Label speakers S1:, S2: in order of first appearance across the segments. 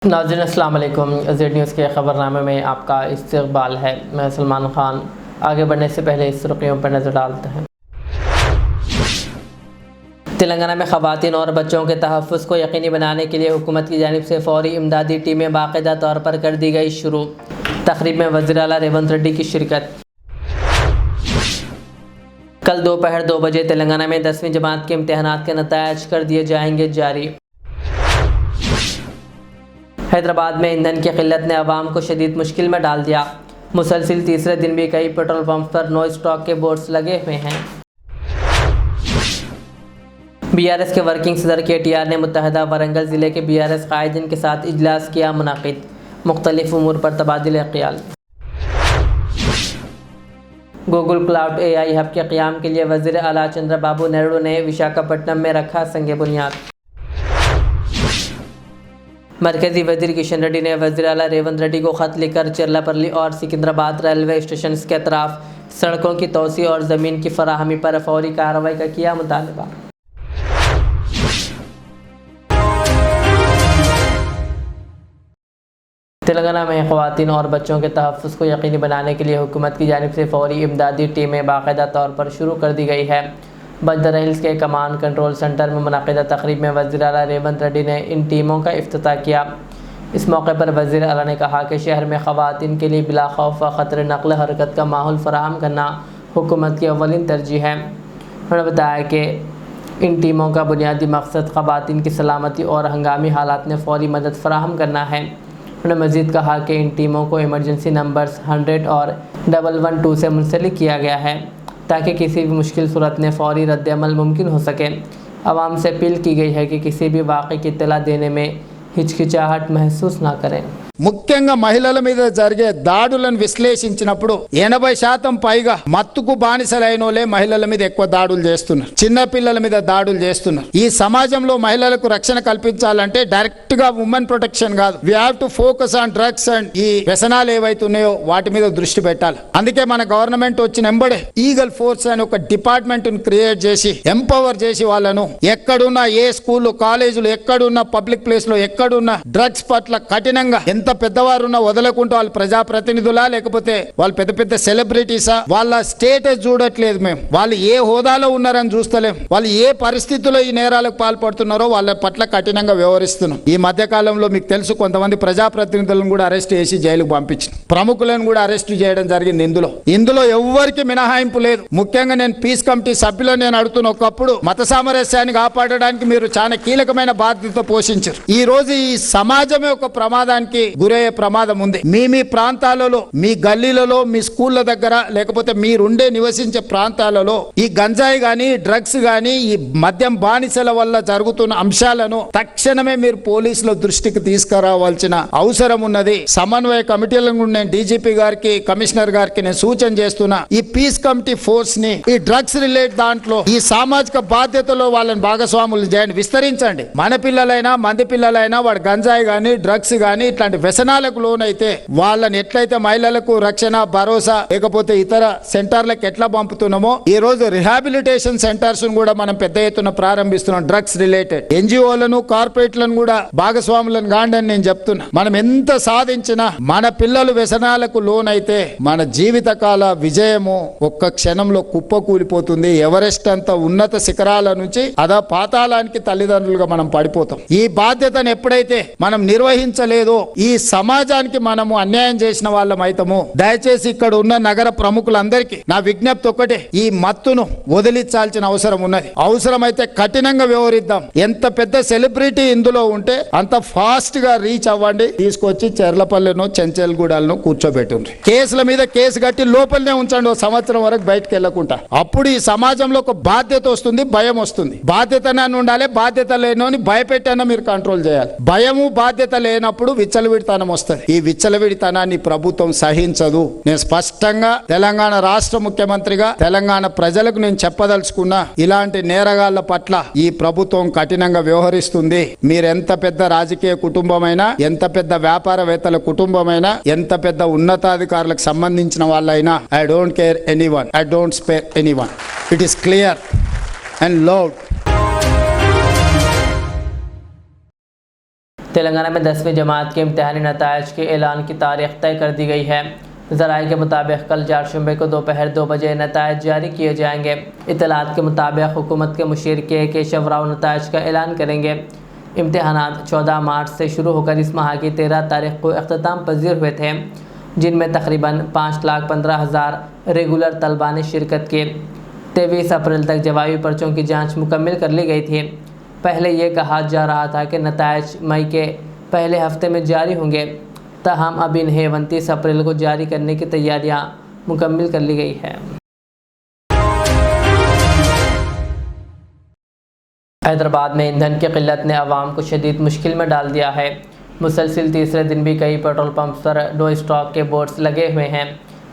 S1: नाज़रीन अस्सलाम वालेकुम। ज़ेड न्यूज़ के ख़बरनामे में आपका इस्तक़बाल है। मैं सलमान ख़ान। आगे बढ़ने से पहले इस सुर्खियों पर नज़र डालते हैं। तेलंगाना में ख़वातीन और बच्चों के तहफ़्फ़ुज़ को यकीनी बनाने के लिए हुकूमत की जानिब से फ़ौरी इमदादी टीमें बाकायदा तौर पर कर दी गई शुरू। तक़रीब में वज़ीर आला रेवंत रेड्डी की शिरकत। कल दोपहर 2 बजे तेलंगाना में 10वीं जमात के इम्तहानात के नताइज कर दिए जाएंगे जारी। हैदराबाद में ईंधन की किल्लत ने अवाम को शदीद मुश्किल में डाल दिया। मुसलसिल तीसरे दिन भी कई पेट्रोल पंप पर नो स्टॉक के बोर्ड्स लगे हुए हैं। BRS के वर्किंग सदर KTR ने मुत्तहदा वरंगल ज़िले के BRS कायदीन के साथ इजलास किया मुनाकिद। मुख्तलिफ उमूर पर तबादिल ख्याल। गूगल क्लाउड AI हब के क़याम के लिए वज़ीर आला चंद्रबाबू नायडू ने विशाखापट्टनम में रखा संग बुनियाद। मरकज़ी वज़ीर किशन रेड्डी ने वज़ीर आला रेवंत रेड्डी को ख़त लिखकर चिरलापल्ली और सिकंदराबाद रेलवे स्टेशन के अतराफ़ सड़कों की तोसी और ज़मीन की फराहमी पर फ़ौरी कार्रवाई का किया मुतालबा। तेलंगाना में ख़वातीन और बच्चों के तहफ़्फ़ुज़ को यकीनी बनाने के लिए हुकूमत की जानिब से फ़ौरी इमदादी टीमें बाकायदा तौर पर शुरू कर दी गई है। बंदर हिल्स के कमांड कंट्रोल सेंटर में मुनाक़िदा तक़रीब में वज़ीर आला रेवंत रेड्डी ने इन टीमों का इफ्तिताह किया। इस मौके पर वज़ीर आला ने कहा कि शहर में ख़वातीन के लिए बिला खौफ व ख़तरे नक़ल हरकत का माहौल फ़राहम करना हुकूमत की अव्वलीन तरजीह है। उन्होंने बताया कि इन टीमों का बुनियादी मकसद ख़वातीन की सलामती और हंगामी हालात में फ़ौरी मदद फ़राहम करना है। उन्होंने मज़ीद कहा कि इन टीमों को इमरजेंसी नंबर्स 100 और 112 से मुंसलिक किया गया है ताकि किसी भी मुश्किल सूरत में फ़ौरी रद्द-ए-अमल मुमकिन हो सके। आवाम से अपील की गई है कि किसी भी वाक़े की इत्तला देने में हिचकिचाहट महसूस ना करें।
S2: ముఖ్యంగా మహిళల మీద జరిగే దాడులను విశ్లేషించినప్పుడు 80% పైగా మత్తుకు బానిసలైనోలే మహిళల మీద ఎక్కువ దాడులు చేస్తున్నారు, చిన్న పిల్లల మీద దాడులు చేస్తున్నారు. ఈ సమాజంలో మహిళలకు రక్షణ కల్పించాలంటే డైరెక్ట్ గా ఉమెన్ ప్రొటెక్షన్ కాదు, we have to focus on drugs and ఈ వ్యసనాలు ఏవైతున్నాయో వాటి మీద దృష్టి పెట్టాలి. అందుకే మన గవర్నమెంట్ వచ్చిన ఎంబడే ఈగల్ ఫోర్స్ అని ఒక డిపార్ట్మెంట్ ని క్రియేట్ చేసి ఎంపవర్ చేసి వాళ్ళను ఎక్కడున్నా ఏ స్కూల్ కాలేజీలు ఎక్కడున్నా పబ్లిక్ ప్లేస్ లో ఎక్కడున్నా డ్రగ్స్ పట్ల కఠినంగా ఎంత పెద్దవారున్నా వదలకుండా వాళ్ళు ప్రజాప్రతినిధులా లేకపోతే వాళ్ళు పెద్ద పెద్ద సెలబ్రిటీసా వాళ్ళ స్టేటస్ చూడట్లేదు. మేము వాళ్ళు ఏ హోదాలో ఉన్నారని చూస్తలేం, వాళ్ళు ఏ పరిస్థితుల్లో ఈ నేరాలకు పాల్పడుతున్నారో వాళ్ళ పట్ల కఠినంగా వ్యవహరిస్తున్నాం. ఈ మధ్య కాలంలో మీకు తెలుసు కొంతమంది ప్రజాప్రతినిధులను కూడా అరెస్ట్ చేసి జైలుకు పంపించిన, ప్రముఖులను కూడా అరెస్ట్ చేయడం జరిగింది. ఇందులో ఎవ్వరికి మినహాయింపు లేదు. ముఖ్యంగా నేను పీస్ కమిటీ సభ్యులను నేను అడుగుతున్న, ఒకప్పుడు మత సామరస్యాన్ని కాపాడడానికి మీరు చాలా కీలకమైన బాధ్యత పోషించారు. ఈ రోజు ఈ సమాజమే ఒక ప్రమాదానికి గురయ్యే ప్రమాదం ఉంది. మీ ప్రాంతాలలో, మీ గల్లీలలో, మీ స్కూళ్ళ దగ్గర లేకపోతే మీరుండే నివసించే ప్రాంతాలలో ఈ గంజాయి గాని డ్రగ్స్ గాని ఈ మద్యం బానిసల వల్ల జరుగుతున్న అంశాలను తక్షణమే మీరు పోలీసుల దృష్టికి తీసుకురావాల్సిన అవసరం ఉన్నది. సమన్వయ కమిటీలను నేను DGP గారికి, కమిషనర్ గారికి నేను సూచన చేస్తున్నా. ఈ పీస్ కమిటీ ఫోర్స్ ని ఈ డ్రగ్స్ రిలేట్ దాంట్లో ఈ సామాజిక బాధ్యతలో వాళ్ళని భాగస్వాములు చేయండి, విస్తరించండి. మన పిల్లలైనా మంది పిల్లలైనా వాడు గంజాయి గాని డ్రగ్స్ గాని ఇట్లాంటి వ్యసనాలకు లోనైతే వాళ్ళని ఎట్లయితే మహిళలకు రక్షణ భరోసా లేకపోతే ఇతర సెంటర్లకు ఎట్లా పంపుతున్నామో ఈ రోజు రిహాబిలిటేషన్ సెంటర్స్ కూడా మనం పెద్ద ఎత్తున ప్రారంభిస్తున్నాం. డ్రగ్స్ రిలేటెడ్ NGOలను కార్పొరేట్లను కూడా భాగస్వాములను కాండని నేను చెప్తున్నా. మనం ఎంత సాధించినా మన పిల్లలు వ్యసనాలకు లోనైతే మన జీవితకాల విజయము ఒక్క క్షణంలో కుప్పకూలిపోతుంది. ఎవరెస్ట్ అంత ఉన్నత శిఖరాల నుంచి అదా పాతాళానికి తల్లిదండ్రులుగా మనం పడిపోతాం. ఈ బాధ్యతను ఎప్పుడైతే మనం నిర్వహించలేదో ఈ సమాజానికి మనము అన్యాయం చేసిన వాళ్ళం అయితము. దయచేసి ఇక్కడ ఉన్న నగర ప్రముఖులందరికీ నా విజ్ఞప్తి ఒక్కటే, ఈ మత్తును వదిలించాల్సిన అవసరం ఉన్నది. అవసరమైతే కఠినంగా వ్యవహరిద్దాం. ఎంత పెద్ద సెలబ్రిటీ ఇందులో ఉంటే అంత ఫాస్ట్ గా రీచ్ అవ్వండి, తీసుకొచ్చి చెర్లపల్లెనో చెంచల్గూడలను కూర్చోబెట్టుండ్రి. కేసుల మీద కేసు కట్టి లోపలనే ఉంచండి, ఓ సంవత్సరం వరకు బయటకు వెళ్లకుండా. అప్పుడు ఈ సమాజంలో ఒక బాధ్యత వస్తుంది, భయం వస్తుంది. బాధ్యతనే ఉండాలి, బాధ్యత లేనోని భయపెట్టన్నా మీరు కంట్రోల్ చేయాలి. భయము బాధ్యత లేనప్పుడు విచ్చలవిడితనం వస్తుంది. ఈ విచ్చలవిడితనాన్ని ప్రభుత్వం సహించదు. నేను స్పష్టంగా తెలంగాణ రాష్ట్ర ముఖ్యమంత్రిగా తెలంగాణ ప్రజలకు నేను చెప్పదలుచుకున్నా, ఇలాంటి నేరగాళ్ల పట్ల ఈ ప్రభుత్వం కఠినంగా వ్యవహరిస్తుంది. మీరెంత పెద్ద రాజకీయ కుటుంబమైనా, ఎంత పెద్ద వ్యాపారవేత్తల కుటుంబమైనా, ఎంత పెద్ద ఉన్నతాధికారులకు సంబంధించిన వాళ్ళైనా, I don't care anyone, I don't spare anyone. It is clear and loud.
S1: Telangana में 10वीं जमात के इम्तहानी नतायज के ऐलान की तारीख तय कर दी गई है। ज़राए के मुताबिक कल 4 जुम्मे को दोपहर 2 बजे नतायज जारी किए जाएंगे। इत्तलात के मुताबिक हुकूमत के मुशीर के केशव राव नतायज का ऐलान करेंगे। इम्तहानात 14 मार्च से शुरू होकर इस माह की 13 तारीख को अख्ताम पजीर हुए थे, जिनमें तकरीबन 5,15,000 रेगुलर तलबा ने शिरकत की। 23 अप्रैल तक जवाबी पर्चों की जाँच मुकम्मल कर ली गई थी। पहले ये कहा जा रहा था कि नतायज मई के पहले हफ्ते में जारी होंगे, ताहम अब इन्हें 29 अप्रैल को जारी करने की तैयारियां मुकम्मल कर ली गई है। हैदराबाद में ईंधन की किल्लत ने आवाम को शदीद मुश्किल में डाल दिया है। मुसलसिल तीसरे दिन भी कई पेट्रोल पंप पर नो स्टॉक के बोर्ड्स लगे हुए हैं,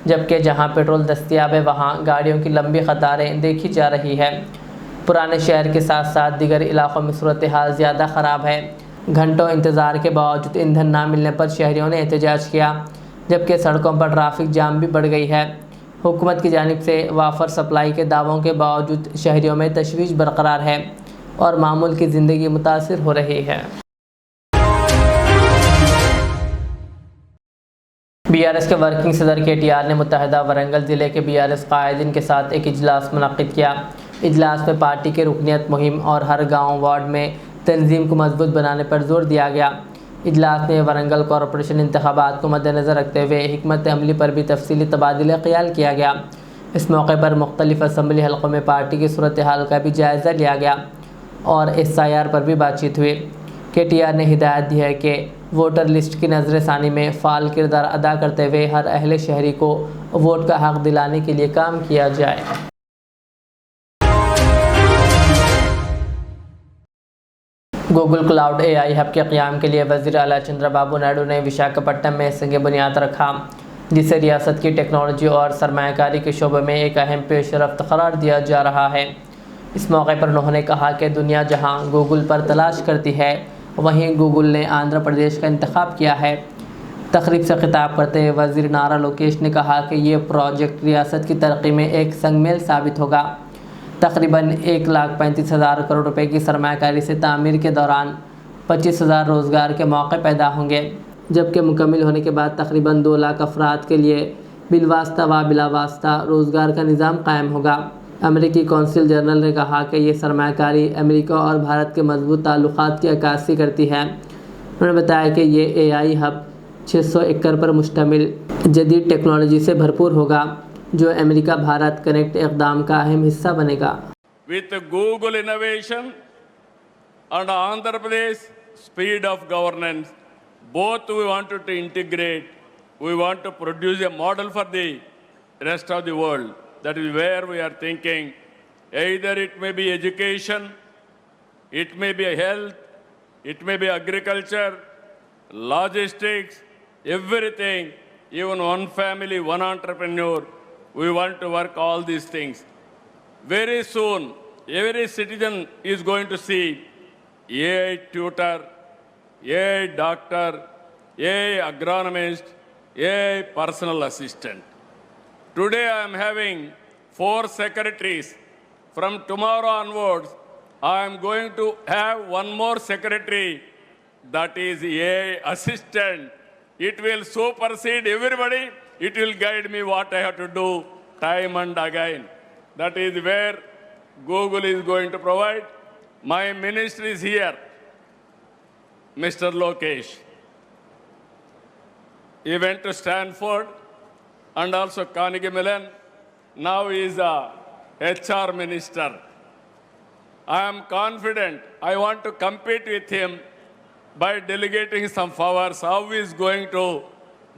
S1: जबकि जहां पेट्रोल दस्तियाब है वहां गाड़ियों की लंबी कतारें देखी जा रही है। पुराने शहर के साथ साथ दीगर इलाकों में सूरत हाल ज़्यादा ख़राब है। घंटों इंतज़ार के बावजूद ईंधन ना मिलने पर शहरियों ने एहतजाज किया, जबकि सड़कों पर ट्रैफिक जाम भी बढ़ गई है। हुकूमत की जानिब से वाफर सप्लाई के दावों के बावजूद शहरियों में तशवीश बरकरार है और मामूल की ज़िंदगी मुतासिर हो रही है। BRS के वर्किंग सदर KTR ने मुत्तहिदा वरंगल ज़िले के BRS कायदीन के साथ एक इजलास मुनक़्क़िद किया। इजलास में पार्टी के रुकनियत मुहिम और हर गाँव वार्ड में तंजीम को मजबूत बनाने पर जोर दिया गया। इजलास में वरंगल कॉरपोरेशन इंतखाबात को मद्देनज़र रखते हुए हिकमत अमली पर भी तफसीली तबादला ख्याल किया गया। इस मौके पर मुख्तलिफ असम्बली हल्कों में पार्टी की सूरत हाल का भी जायज़ा लिया गया और SIR पर भी बातचीत हुई। KTR ने हिदायत दी है कि वोटर लिस्ट की नज़रसानी में फ़ाल किरदार अदा करते हुए हर अहले शहरी को वोट का हक़ दिलाने के लिए काम किया जाए। गूगल क्लाउड AI हब के क़याम के लिए वज़ीर आला चंद्रबाबू नायडू ने विशाखापट्टनम में संग बुनियाद रखा, जिसे रियासत की टेक्नोलॉजी और सरमायाकारी के शोबे में एक अहम पेशरफ्त करार दिया जा रहा है। इस मौके पर उन्होंने कहा कि दुनिया जहां गूगल पर तलाश करती है, वहीं गूगल ने आंध्र प्रदेश का इंतखाब किया है। तकरीब से खिताब करते हुए वज़ीर नारा लोकेश ने कहा कि ये प्रोजेक्ट रियासत की तरक्की में एक संगमेल साबित होगा। तकरीबन 1,35,000 करोड़ रुपए की सरमायाकारी से तामीर के दौरान 25,000 रोज़गार के मौके पैदा होंगे, जबकि मुकम्मल होने के बाद तकरीबन 2 लाख अफराद के लिए बिलवास्ता व बिलावास्ता रोज़गार का निज़ाम कायम होगा। अमेरिकी कौंसिल जनरल ने कहा कि ये सरमायाकारी अमेरिका और भारत के मजबूत ताल्लुकात की अक्कासी करती है। उन्होंने बताया कि ये AI हब 600 एकड़ पर मुश्तमिल जदीद टेक्नोलॉजी से भरपूर होगा, जो अमेरिका भारत कनेक्ट इक़दाम का अहम हिस्सा बनेगा।
S3: With Google innovation and Andhra Pradesh speed of governance, both we want to integrate. We want to produce a model for the rest of the world. That is where we are thinking. Either it may be education, it may be health, it may be agriculture, logistics, everything, even one family, one entrepreneur. We want to work all these things. Very soon, every citizen is going to see AI tutor, AI doctor, AI agronomist, AI personal assistant. Today I am having 4 secretaries. From tomorrow onwards, I am going to have one more secretary, that is AI assistant. It will supersede everybody. It will guide me what I have to do time and again. That is where Google is going to provide. My minister is here, Mr. Lokesh. He went to Stanford and also Carnegie Mellon. Now he is a HR minister. I am confident. I want to compete with him by delegating some powers, how he is going to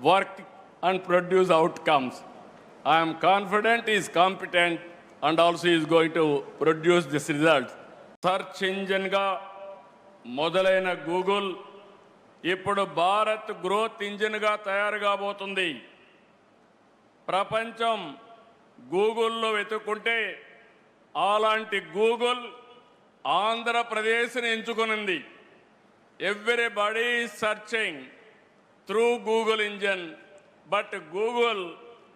S3: work and produce outcomes. I am confident he is competent and also he is going to produce this result. Search engine ga మొదలైన Google ఇప్పుడు Bharat growth ఇంజిన్గా తయారు కాబోతుంది. ప్రపంచం గూగుల్లో వెతుక్కుంటే అలాంటి Google ఆంధ్రప్రదేశ్ని ఎంచుకునింది. Everybody is searching through Google engine, but Google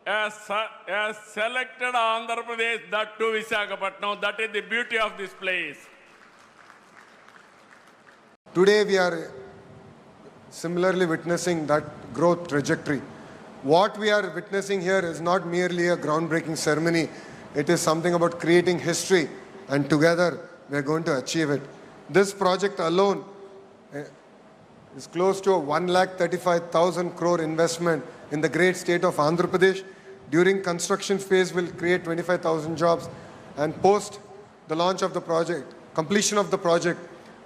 S3: has selected Andhra Pradesh, that too Visakhapatnam. That is the beauty of this place.
S4: Today we are similarly witnessing that growth trajectory. What we are witnessing here is not merely a groundbreaking ceremony, it is something about creating history, and together we are going to achieve it. This project alone is close to a 1,35,000 crore investment in the great state of Andhra Pradesh. During construction phase will create 25,000 jobs, and post the launch of the project, completion of the project,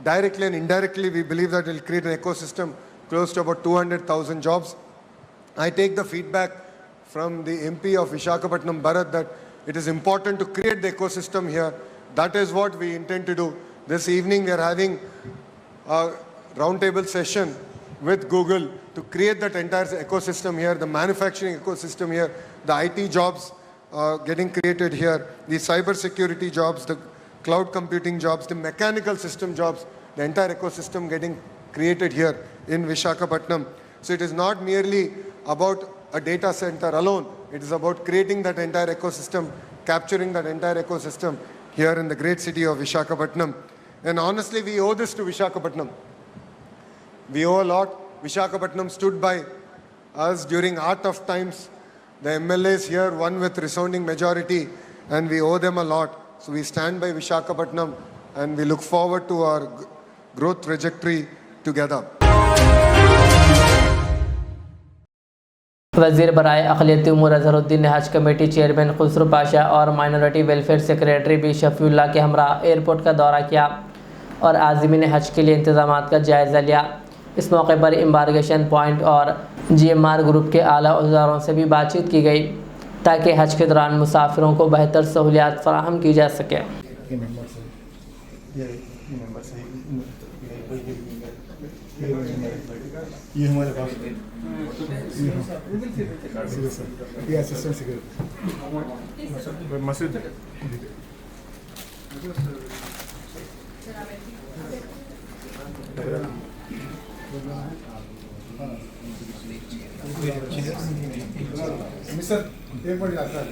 S4: directly and indirectly we believe that it will create an ecosystem close to about 200,000 jobs. I take the feedback from the MP of Visakhapatnam, Bharat, that it is important to create the ecosystem here. That is what we intend to do. This evening we are having a roundtable session with Google to create that entire ecosystem here, the manufacturing ecosystem here, the IT jobs getting created here, the cyber security jobs, the cloud computing jobs, the mechanical system jobs, the entire ecosystem getting created here in Visakhapatnam. So it is not merely about a data center alone, it is about creating that entire ecosystem, capturing that entire ecosystem here in the great city of Visakhapatnam. And honestly, we owe this to Visakhapatnam. We owe a lot. Visakhapatnam stood by us during our tough times. The MLAs here won with resounding majority, and we owe them a lot. So we stand by Visakhapatnam, and we look forward to our growth trajectory together.
S1: वज़ीर बराए अक़लियती उमूर अज़हरुद्दीन ने हज committee chairman Khusro Pasha और minority welfare secretary B शफ़ीउल्लाह के हमरा airport का दौरा किया और आज़मीन हज के लिए इंतज़ामात का जायज़ा लिया। इस मौके पर एम्बार्गेशन पॉइंट और GMR ग्रुप के आला अहदेदारों से भी बातचीत की गई ताकि हज के दौरान मुसाफिरों को बेहतर सहूलियात फराहम की जा सके।
S5: ये हमारे पास ये असिस्टेंट सेक्रेटरी मसूद मिस्टर एक बार आता है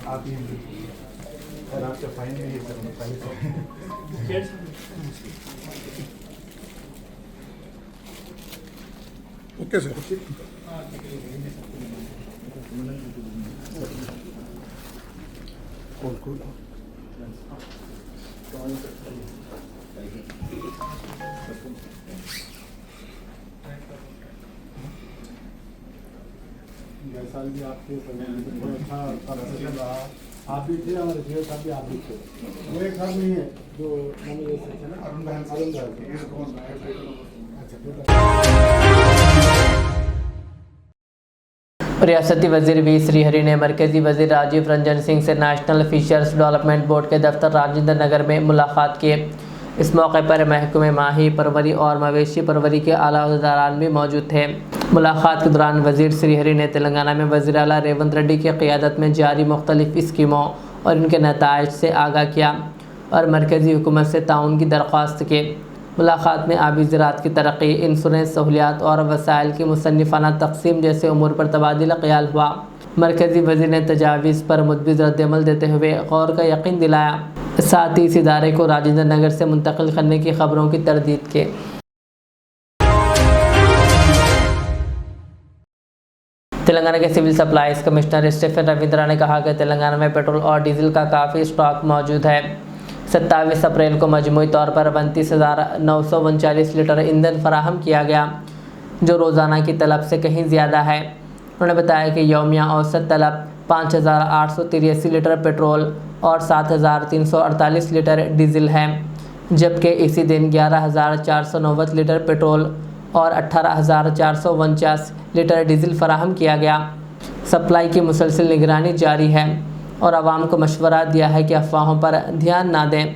S5: आप और आपका फाइन नहीं है ओके सर कौन साल भी आपके बहुत अच्छा रहा, आप भी थे और जीओ साहब भी आप भी थे। वो एक साहब नहीं है जो नॉमिनेशन है ना, अरुण भाई
S1: रियासती वज़ीर वी श्रीहरि ने मरकज़ी वज़ीर राजीव रंजन सिंह से नेशनल फिशर्स डेवलपमेंट बोर्ड के दफ्तर राजेंद्र नगर में मुलाकात की। इस मौके पर महकमे माही परवरी और मवेशी परवरी के आला अहदेदारान भी मौजूद थे। मुलाकात के दौरान वज़ीर श्रीहरि ने तेलंगाना में वज़ीर आला रेवंत रेड्डी की क़ियादत में जारी मुख्तलिफ़ स्कीमों और इनके नताइज से आगाह किया और मरकज़ी हुकूमत से ताउन की दरख्वास्त की। मुलाकात में आबी ज़राअत की तरक्की, इंश्योरेंस सहूलियात और वसाइल की मुसन्निफ़ाना तक़सीम जैसे उमूर पर तबादला ख़याल हुआ। मरकज़ी वज़ीर ने तजावीज़ पर मुतबिज़ रद्दअमल देते हुए गौर का यकीन दिलाया, साथ ही इस इदारे को राजेंद्र नगर से मुंतकिल करने की खबरों की तरदीद की। तेलंगाना के civil supplies commissioner Stephen Ravindra ने कहा कि तेलंगाना में पेट्रोल और डीजल का काफ़ी स्टॉक मौजूद है। 27 अप्रैल को मजमूई तौर पर 32,939 लीटर ईंधन फराहम किया गया, जो रोज़ाना की तलब से कहीं ज़्यादा है। उन्होंने बताया कि यौमिया औसत तलब 5,883 लीटर पेट्रोल और 7,348 लीटर डीजल है, जबकि इसी दिन 11,490 लीटर पेट्रोल और 18,449 लीटर डीजल फराहम किया गया। सप्लाई की मुसलसल निगरानी जारी है और आवाम को मशवरा दिया है कि अफवाहों पर ध्यान ना दें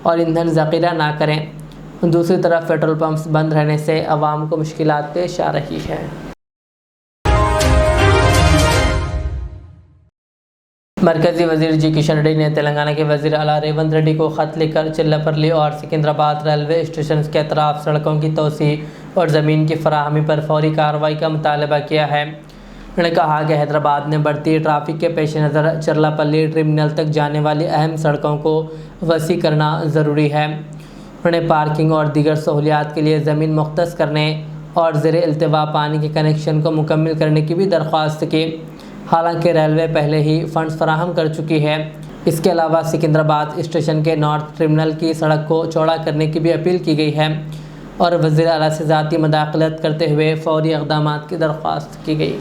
S1: और ईंधन ज़ख़ीरा ना करें। दूसरी तरफ पेट्रोल पंप्स बंद रहने से आवाम को मुश्किलात पेश आ रही है। मरकज़ी वज़ीर जी किशन रेड्डी ने तेलंगाना के वज़ीर आला रेवंत रेड्डी को ख़त लिखकर चिल्लापल्ली और सिकंदराबाद रेलवे स्टेशन के अतराफ़ सड़कों की तोसी और ज़मीन की फराहमी पर फौरी कार्रवाई का मुतालबा किया है। उन्होंने कहा कि हैदराबाद में बढ़ती ट्रैफिक के पेश नज़र चरलापल्ली टर्मिनल तक जाने वाली अहम सड़कों को वसी करना ज़रूरी है। उन्होंने पार्किंग और दीगर सहूलियात के लिए ज़मीन मुख्तस करने और ज़ेर इल्तिवा पानी के कनेक्शन को मुकम्मल करने की भी दरख्वास्त की। हालांकि रेलवे पहले ही फ़ंड्स फराहम कर चुकी है। इसके अलावा सिकंदराबाद स्टेशन के नॉर्थ टर्मिनल की सड़क को चौड़ा करने की भी अपील की गई है और वज़ीर आला से ज़ाती मुदाखलत करते हुए फ़ौरी इक़दाम की दरख्वास्त की गई।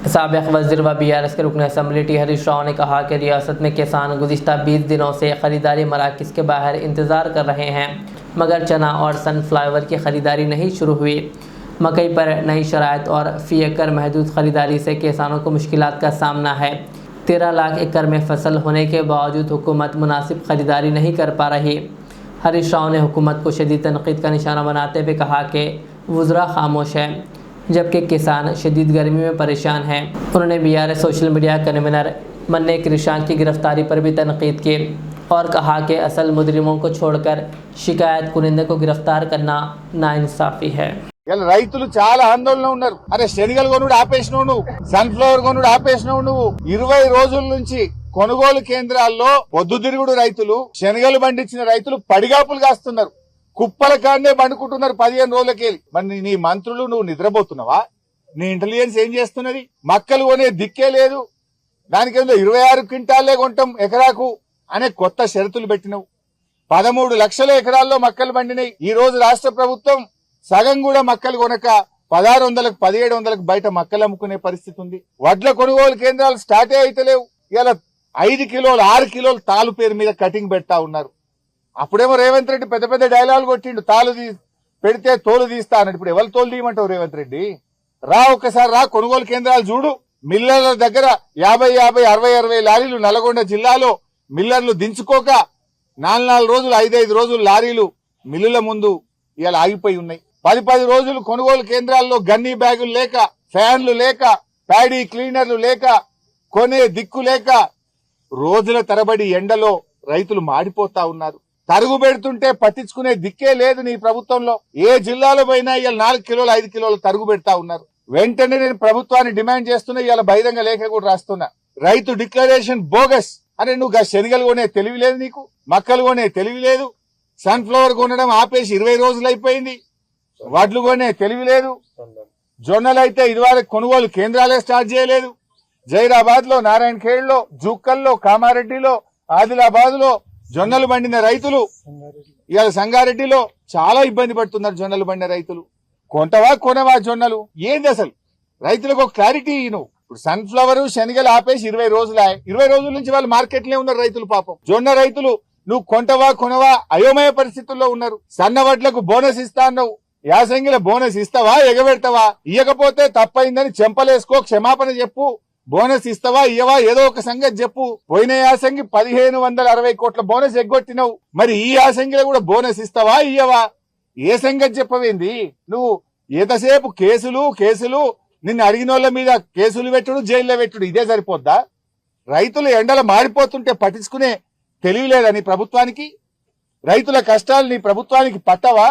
S1: साबिक़ वज़ीर व BRS के रुकन असम्बली टी हरीश राव ने कहा कि रियासत में किसान गुज़िश्ता 20 दिनों से ख़रीदारी मराकज़ के बाहर इंतज़ार कर रहे हैं, मगर चना और सनफ्लावर की ख़रीदारी नहीं शुरू हुई। मकई पर नई शराइत और फ़ी एकड़ महदूद ख़रीदारी से किसानों को मुश्किलात का सामना है। 13 लाख एकड़ में फसल होने के बावजूद हुकूमत मुनासिब ख़रीदारी नहीं कर पा रही। हरीश राव ने हुकूमत को शदीद तनक़ीद का निशाना बनाते हुए कहा कि वज़रा खामोश है जबकि किसान शदीद गर्मी में परेशान हैं। उन्होंने BRS सोशल मीडिया कन्वीनर मन्ने कृषान की गिरफ्तारी पर भी तनक़ीद की और कहा कि असल मुजरिमों को छोड़कर शिकायत कुनिंदे को गिरफ्तार करना नाइंसाफ़ी है।
S6: రైతులు చాలా ఆందోళన ఉన్నారు. అరే శనగలు కొనుడు ఆపేసినావు, నువ్వు సన్ఫ్లవర్ కొనుడు ఆపేసినావు, నువ్వు 20 రోజుల నుంచి కొనుగోలు కేంద్రాల్లో పొద్దుతిరుగుడు రైతులు, శనగలు పండించిన రైతులు పడిగాపులు కాస్తున్నారు. కుప్పల కాడనే పండుకుంటున్నారు 15 రోజులకెళ్ళి. మరి నీ మంత్రులు నువ్వు నిద్రపోతున్నావా? నీ ఇంటెలిజెన్స్ ఏం చేస్తున్నది? మక్కలు కొనే దిక్కే లేదు. దానికేందో 26 క్వింటాలే కొంటాం ఎకరాకు అనే కొత్త షరతులు పెట్టినవు. 13 లక్షల ఎకరాల్లో మక్కలు పండినాయి. ఈ రోజు రాష్ట్ర ప్రభుత్వం సగం కూడా మక్కలు కొనక 1600కు 1700కు బయట మక్కలు అమ్ముకునే పరిస్థితి ఉంది. వడ్ల కొనుగోలు కేంద్రాలు స్టార్టే అయితలేవు. ఇలా 5 కిలోలు 6 కిలోలు తాలు పేరు మీద కటింగ్ పెడతా ఉన్నారు. అప్పుడేమో రేవంత్ రెడ్డి పెద్ద పెద్ద డైలాగులు కొట్టిండు, తాలు పెడితే తోలు తీస్తా అన్నాడు. ఇప్పుడు ఎవరు తోలు తీయమంటావు రేవంత్ రెడ్డి? రా ఒక్కసారి రా, కొనుగోలు కేంద్రాలు చూడు. మిల్లర్ల దగ్గర 50, 60 లారీలు నల్గొండ జిల్లాలో మిల్లర్లు దించుకోక 4 రోజులు 5 రోజులు లారీలు మిల్లుల ముందు ఇలా ఆగిపోయి ఉన్నాయి. 10 రోజులు కొనుగోలు కేంద్రాల్లో గన్నీ బ్యాగులు లేక, ఫ్యాన్లు లేక, ప్యాడీ క్లీనర్లు లేక, కొనే దిక్కు లేక రోజుల తరబడి ఎండలో రైతులు మాడిపోతా ఉన్నారు. తరుగు పెడుతుంటే పట్టించుకునే దిక్కే లేదు నీ ప్రభుత్వంలో. ఏ జిల్లాలో పోయినా ఇలా 4 కిలోలు 5 కిలోలు తరుగు పెడతా ఉన్నారు. వెంటనే నేను ప్రభుత్వాన్ని డిమాండ్ చేస్తున్నా, ఇలా బహిరంగ లేఖ కూడా రాస్తున్నా. రైతు డిక్లరేషన్ బోగస్. అరే నువ్వు శనగలు కొనే తెలివి లేదు నీకు, మక్కలు కొనే తెలివి లేదు, సన్ఫ్లవర్ కొనడం ఆపేసి 20 రోజులు అయిపోయింది, వడ్లు కొనే తెలివి లేదు. జొన్నలు అయితే ఇదివరకు కొనుగోలు కేంద్రాలే స్టార్ట్ చేయలేదు. జైరాబాద్ లో, నారాయణ ఖేడ్లో, జూక్కల్లో, కామారెడ్డిలో, ఆదిలాబాద్ లో జొన్నలు పండిన రైతులు ఇవాళ సంగారెడ్డిలో చాలా ఇబ్బంది పడుతున్నారు. జొన్నలు పండిన రైతులు కొంటవా కొనవా జొన్నలు? ఏంది అసలు? రైతులకు ఒక క్లారిటీ నువ్వు. ఇప్పుడు సన్ఫ్లవర్ శనగలు ఆపేసి 20 రోజులే. 20 రోజుల నుంచి వాళ్ళు మార్కెట్లే ఉన్నారు రైతులు. పాపం జొన్న రైతులు నువ్వు కొంటవా కొనవా అయోమయ పరిస్థితుల్లో ఉన్నారు. సన్నవడ్లకు బోనస్ ఇస్తా అన్నావు, యాసంగిల బోనస్ ఇస్తావా ఎగబెడతావా? ఇయ్యకపోతే తప్పైందని చెంపలేసుకో, క్షమాపణ చెప్పు. బోనస్ ఇస్తావా ఇయ్యవా ఏదో ఒక సంగతి చెప్పు. పోయిన యాసంగి 1560 కోట్ల బోనస్ ఎగ్గొట్టినావు, మరి ఈ యాసంగిలో కూడా బోనస్ ఇస్తావా ఇయ్యవా? ఏ సంగతి చెప్పవేంది నువ్వు? ఎంతసేపు కేసులు నిన్ను అడిగిన వాళ్ళ మీద కేసులు పెట్టుడు, జైల్లో పెట్టుడు, ఇదే సరిపోద్దా? రైతులు ఎండల మారిపోతుంటే పట్టించుకునే తెలివి లేదా నీ ప్రభుత్వానికి? రైతుల కష్టాలు నీ ప్రభుత్వానికి పట్టవా?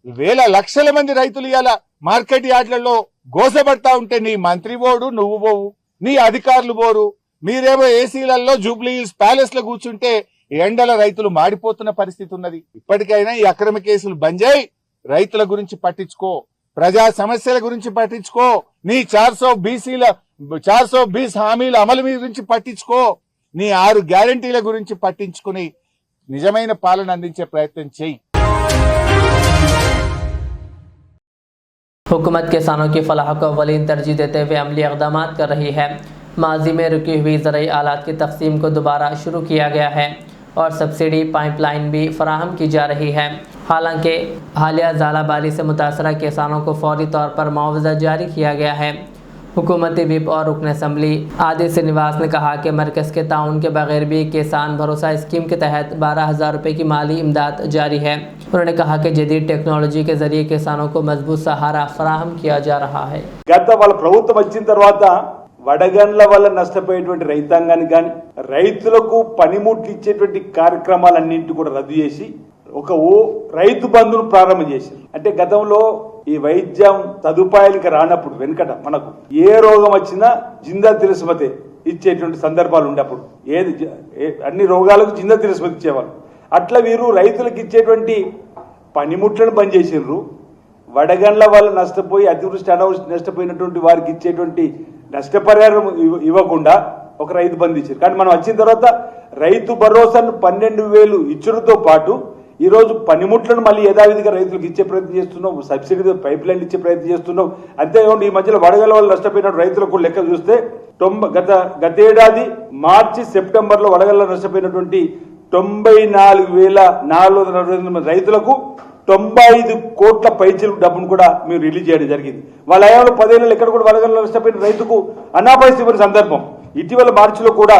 S6: వేల లక్షల మంది రైతులు ఇవాళ మార్కెట్ యార్డ్లలో గోసపడతా ఉంటే నీ మంత్రి పోడు, నువ్వు పోవు, నీ అధికారులు పోరు. మీరేమో ఏసీలలో జూబ్లీ హిల్స్ ప్యాలెస్ లో కూర్చుంటే ఎండల రైతులు మాడిపోతున్న పరిస్థితి ఉన్నది. ఇప్పటికైనా ఈ అక్రమ కేసులు బంద్ చేయి, రైతుల గురించి పట్టించుకో, ప్రజా సమస్యల గురించి పట్టించుకో, నీ 420 హామీల అమలు గురించి పట్టించుకో, నీ 6 గ్యారంటీల గురించి పట్టించుకుని నిజమైన పాలన అందించే ప్రయత్నం చేయి.
S1: हुकूमत किसानों की फलाह को अव्वलीन तरजीह देते हुए अमली इक़दाम कर रही है। माजी में रुकी हुई ज़रई आलात की तक़सीम को दोबारा शुरू किया गया है और सब्सिडी पाइपलाइन भी फराहम की जा रही है। हालांकि हालिया ज़ालाबारी से मुतासरा किसानों को फौरी तौर पर मुआवजा जारी किया गया है। हुकूमती विप और रुकन असम्बली आदि श्रीनिवास ने कहा कि मरकज़ के ताउन के बगैर भी किसान भरोसा स्कीम के तहत 12,000 रुपये की माली इमदाद जारी है। उन्होंने कहा कि जदीद टेक्नोलॉजी के जरिए किसानों को मजबूत सहारा फराहम किया जा रहा है।
S7: గత వాళ్ళ ప్రభుత్వం వచ్చిన తర్వాత వడగండ్ల వల్ల నష్టపోయేటువంటి రైతాంగానికి కానీ రైతులకు పనిముట్లు ఇచ్చేటువంటి కార్యక్రమాలన్నింటి కూడా రద్దు చేసి ఒక రైతు బంధును ప్రారంభం చేశారు. అంటే గతంలో ఈ వైద్యం సదుపాయాలకి రానప్పుడు వెనుకట మనకు ఏ రోగం వచ్చినా జిందా తిరస్మతే ఇచ్చేటువంటి సందర్భాలు ఉండే అప్పుడు అన్ని రోగాలకు జిందా తిరస్మతి ఇచ్చేవాళ్ళు. అట్లా వీరు రైతులకు ఇచ్చేటువంటి పనిముట్లను బంద్ చేసిండ్రు. వడగండ్ల వల్ల నష్టపోయి అతివృష్టి అనావృష్టి నష్టపోయినటువంటి వారికి ఇచ్చేటువంటి నష్టపరిహారం ఇవ్వకుండా ఒక రైతు బంధు ఇచ్చారు. కానీ మనం వచ్చిన తర్వాత రైతు భరోసాను 12,000 ఇచ్చడంతో పాటు ఈరోజు పనిముట్లను మళ్ళీ యథావిధిగా రైతులకు ఇచ్చే ప్రయత్నం చేస్తున్నాం. సబ్సిడీ పైప్ లైన్ ఇచ్చే ప్రయత్నం చేస్తున్నాం. అంతేకాకుండా ఈ మధ్యలో వడగల వల్ల నష్టపోయిన రైతులకు లెక్క చూస్తే గతేడాది మార్చి సెప్టెంబర్లో వడగల్ల నష్టపోయినటువంటి 94,440 రైతులకు 95 కోట్ల పైచీల డబ్బును కూడా మీరు రిలీజ్ చేయడం జరిగింది. వాళ్ళ అయ్యాలో 10 ఏళ్ళు ఎక్కడ కూడా వడగల్ల నష్టపోయిన రైతుకు అనాపరిస్థితి ఇవ్వని సందర్భం. ఇటీవల మార్చిలో కూడా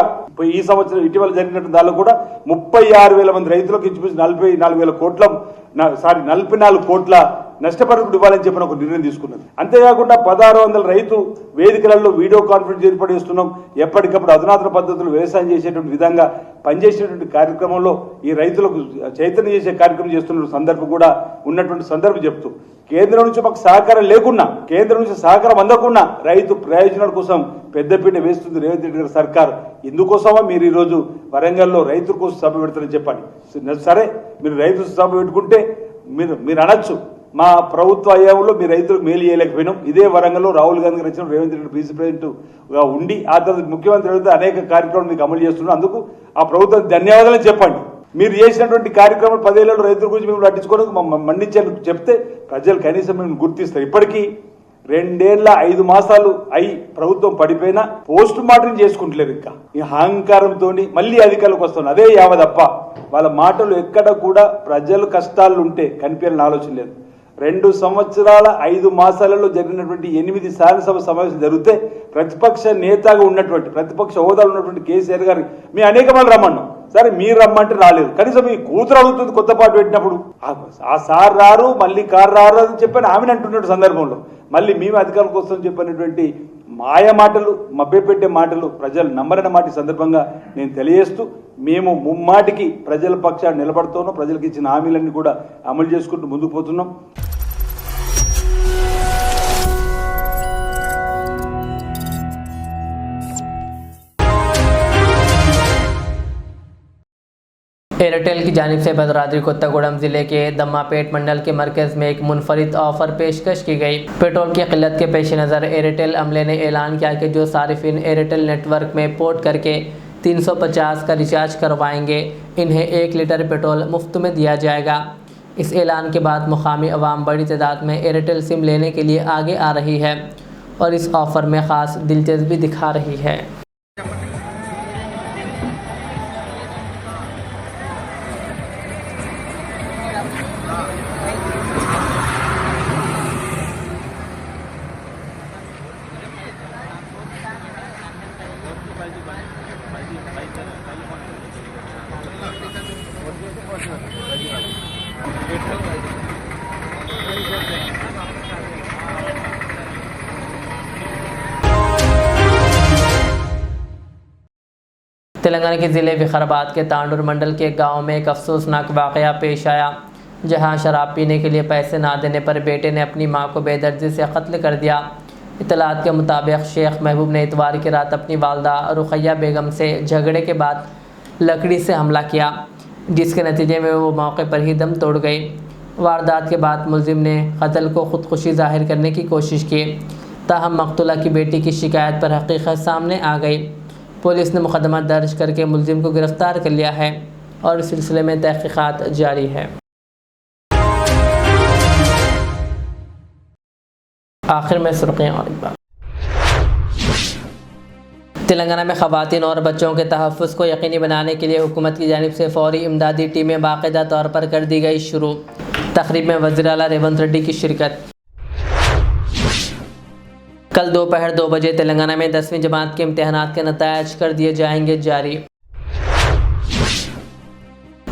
S7: ఈ సంవత్సరం ఇటీవల జరిగినట్టు దానిలో కూడా 36,000 మంది రైతులకు ఇంచుమించు 44 కోట్ల నష్టపరిహారం ఇవ్వాలని చెప్పిన ఒక నిర్ణయం తీసుకున్నది. అంతేకాకుండా 1600 రైతు వేదికలలో వీడియో కాన్ఫరెన్స్ ఏర్పాటు చేస్తున్నాం. ఎప్పటికప్పుడు అధునాతన పద్ధతులు వ్యవసాయం చేసేటువంటి విధంగా పనిచేసేటువంటి కార్యక్రమంలో ఈ రైతులకు చైతన్యం చేసే కార్యక్రమం చేస్తున్న సందర్భం కూడా ఉన్నటువంటి సందర్భం చెప్తూ కేంద్రం నుంచి మాకు సహకారం లేకున్నా, కేంద్రం నుంచి సహకారం అందకుండా రైతు ప్రయోజనాల కోసం పెద్దపీట వేస్తుంది రేవంత్ రెడ్డి గారి సర్కార్. ఇందుకోసమా మీరు ఈరోజు వరంగల్లో రైతుల కోసం సభ పెడతారని చెప్పండి. సరే, మీరు రైతు సభ పెట్టుకుంటే మీరు అనొచ్చు మా ప్రభుత్వ హయాంలో మీ రైతులకు మేలు చేయలేకపోయినాం. ఇదే వరంగల్లో రాహుల్ గాంధీ గారు వచ్చిన రేవంత్ రెడ్డి ప్రెసిడెంట్ ప్రెసిడెంట్గా ఉండి ఆ తర్వాత ముఖ్యమంత్రి అయితే అనేక కార్యక్రమాలు మీకు అమలు చేస్తున్నారు. అందుకు ఆ ప్రభుత్వానికి ధన్యవాదాలు చెప్పండి. మీరు చేసినటువంటి కార్యక్రమాలు 10 ఏళ్ళలో రైతుల గురించి మేము పట్టించుకోవడానికి మండించాలని చెప్తే ప్రజలు కనీసం మేము గుర్తిస్తారు. ఇప్పటికీ 2 ఏళ్ల 5 మాసాలు అయి ప్రభుత్వం పడిపోయినా పోస్ట్ మార్టం చేసుకుంటలేరు. ఇంకా ఈ అహంకారంతో మళ్ళీ అధికారులకు వస్తున్నారు. అదే యావ తప్ప వాళ్ళ మాటలు ఎక్కడ కూడా ప్రజలు కష్టాలు ఉంటే కనిపించాలని ఆలోచన లేదు. 2 సంవత్సరాల 5 మాసాలలో జరిగినటువంటి 8 శాసనసభ సమావేశాలు జరిగితే ప్రతిపక్ష నేతగా ఉన్నటువంటి ప్రతిపక్ష హోదాలు ఉన్నటువంటి కేసీఆర్ గారిని మేము అనేక మంది రమ్మన్నాం. సరే, మీరు రమ్మంటే రాలేదు. కనీసం మీ కూతురు అడుగుతుంది కొత్త పాటు పెట్టినప్పుడు ఆ సార్ రారు, మళ్ళీ కారు రారు అని చెప్పని ఆమెను అంటున్న సందర్భంలో మళ్ళీ మేము అధికారులకు వస్తామని చెప్పినటువంటి మాయ మాటలు, మభ్యపెట్టే మాటలు ప్రజలు నమ్మరని మాట సందర్భంగా నేను తెలియజేస్తూ మేము ముమ్మాటికి ప్రజల పక్షాన్ని నిలబడుతున్నాం. ప్రజలకు ఇచ్చిన హామీలన్నీ కూడా అమలు చేసుకుంటూ ముందుకు పోతున్నాం.
S1: एयरटेल की जानिब से भद्राद्री कोत्तागुड़म ज़िले के दम्मापेट मंडल के मरकज़ में एक मुनफरिद ऑफ़र पेशकश की गई। पेट्रोल की किल्लत के पेश नज़र एयरटेल अमले ने ऐलान किया कि जो सारिफिन एयरटेल नेटवर्क में पोर्ट करके 350 का रिचार्ज करवाएंगे, इन्हें 1 लीटर पेट्रोल मुफ्त में दिया जाएगा। इस ऐलान के बाद मुकामी अवाम बड़ी तादाद में एयरटेल सिम लेने के लिए आगे आ रही है और इस ऑफ़र में ख़ास दिलचस्पी दिखा रही है। तेलंगाना के ज़िले विकाराबाद के तांडूर मंडल के गांव में एक अफसोसनाक वाक़या पेश आया, जहां शराब पीने के लिए पैसे ना देने पर बेटे ने अपनी मां को बेदर्दी से कत्ल कर दिया। इत्तलात के मुताबिक शेख महबूब ने इतवार की रात अपनी वालदा रुखैया बेगम से झगड़े के बाद लकड़ी से हमला किया, जिसके नतीजे में वो मौके पर ही दम तोड़ गई। वारदात के बाद मुलजिम ने कत्ल को ख़ुदकुशी जाहिर करने की कोशिश की, ताहम मकतूला की बेटी की शिकायत पर हकीकत सामने आ गई। पुलिस ने मुकदमा दर्ज करके मुलजिम को गिरफ़्तार कर लिया है और इस सिलसिले में तहक़ीक़ात जारी है। आखिर में सुर्ख़ियाँ और एक बार। तेलंगाना में ख़वातीन और बच्चों के तहफ़्फ़ुज़ को यकीनी बनाने के लिए हुकूमत की जानिब से फ़ौरी इमदादी टीमें बाकायदा तौर पर कर दी गई शुरू। तक़रीब में वज़ीर आला रेवंत रेड्डी की शिरकत। कल दोपहर 2 बजे तेलंगाना में 10वीं जमात के इम्तहानात के नतायज कर दिए जाएंगे जारी।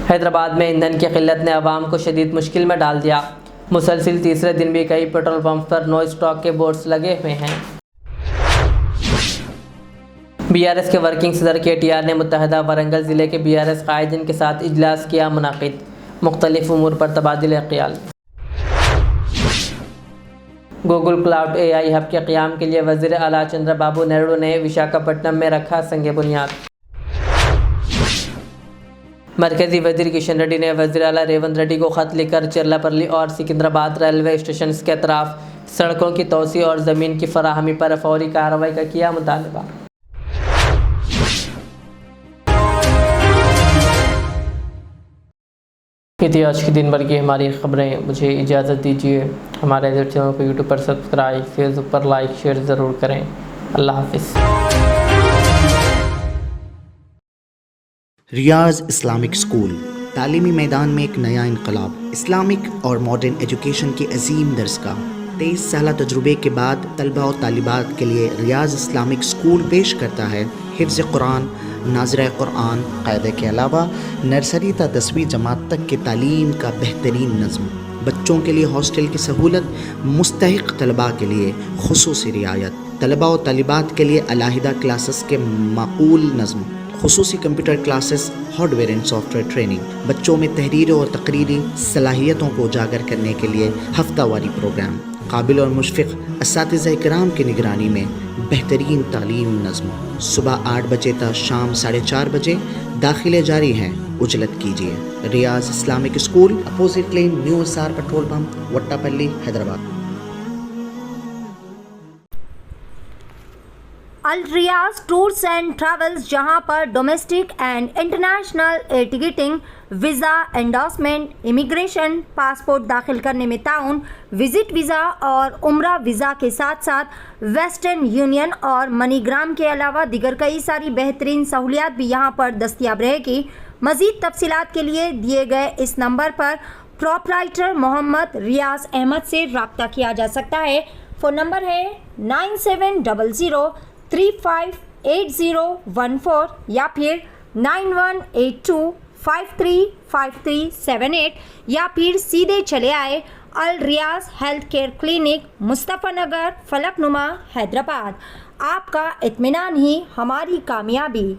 S1: हैदराबाद में ईंधन की किल्लत ने अवाम को शदीद मुश्किल में डाल दिया। मुसलसिल तीसरे दिन भी कई पेट्रोल पंप पर नो स्टॉक के बोर्ड्स लगे हुए हैं। बीआरएस के वर्किंग सदर KTR ने मुत्तहदा वरंगल ज़िले के BRS कायदीन के साथ इजलास किया मुनाकिद, मुख्तलिफ उमूर पर तबादिल ख्याल। गूगल क्लाउड AI हब के क़याम के लिए वज़ीर आला चंद्रबाबू नायडू ने विशाखापट्टनम में रखा संग बुनियाद। मरकज़ी वज़ीर किशन रेड्डी ने वज़ीर आला रेवंत रेड्डी को ख़त लिखकर चिरलापल्ली और सिकंदराबाद रेलवे स्टेशन के अतराफ सड़कों की तोसी और ज़मीन की फराहमी पर फौरी कार्रवाई का किया मुतालबा। ये थी आज के दिन भर की हमारी ख़बरें। मुझे इजाज़त दीजिए। हमारे चैनल को यूट्यूब पर सब्सक्राइब, फेसबुक पर लाइक शेयर ज़रूर करें। अल्लाह हाफ़िज़।
S8: रियाज इस्लामिक स्कूल तालीमी मैदान में एक नया इनकलाब। इस्लामिक और मॉडर्न एजुकेशन की अजीम दरसगाह 23 साल तजुर्बे के बाद तलबा और तालिबात के लिए रियाज इस्लामिक स्कूल पेश करता है हिफ्ज़ कुरान, नाज़िरा कुरान क़ायदे के अलावा नर्सरी ता 10वीं जमात तक की तालीम का बेहतरीन नज़्म। बच्चों के लिए हॉस्टल की सहूलत, मुस्तहिक़ तलबा के लिए खुसूसी रियायत, तलबा और तालिबात के लिए अलहदा क्लासेस के माकूल नज़्म, खुसूसी computer classes, hardware and software training, बच्चों में तहरीरी और तकरीरी सलाहियतों को उजागर करने के लिए हफ्तावारी प्रोग्राम, काबिल और मुशफ़िक़ असातिज़ा इकराम की निगरानी में बेहतरीन तालीम नज़्म। सुबह 8 बजे तक शाम 4:30 बजे दाखिले जारी हैं। उजलत कीजिए। Riyaz Islamic school, opposite lane, new SR petrol pump, Vattepally, Hyderabad.
S9: Al Riyaz tours and travels, जहां पर domestic and international air ticketing, visa, endorsement, immigration, passport दाखिल करने में ताउन, विजिट वीज़ा और उम्रा वीज़ा के साथ साथ वेस्टर्न यूनियन और मनीग्राम के अलावा दिगर कई सारी बेहतरीन सहूलियात भी यहां पर दस्तियाब रहेगी। मज़ीद तफसीलात के लिए दिए गए इस नंबर पर प्रोपराइटर मोहम्मद रियाज अहमद से रब्ता किया जा सकता है। फ़ोन नंबर है 9700358014 या फिर 9182535378 या फिर सीधे चले आए अल रियाज हेल्थ केयर क्लिनिक, मुस्तफ़ा नगर, फलकनुमा, हैदराबाद। आपका इत्मीनान ही हमारी कामयाबी।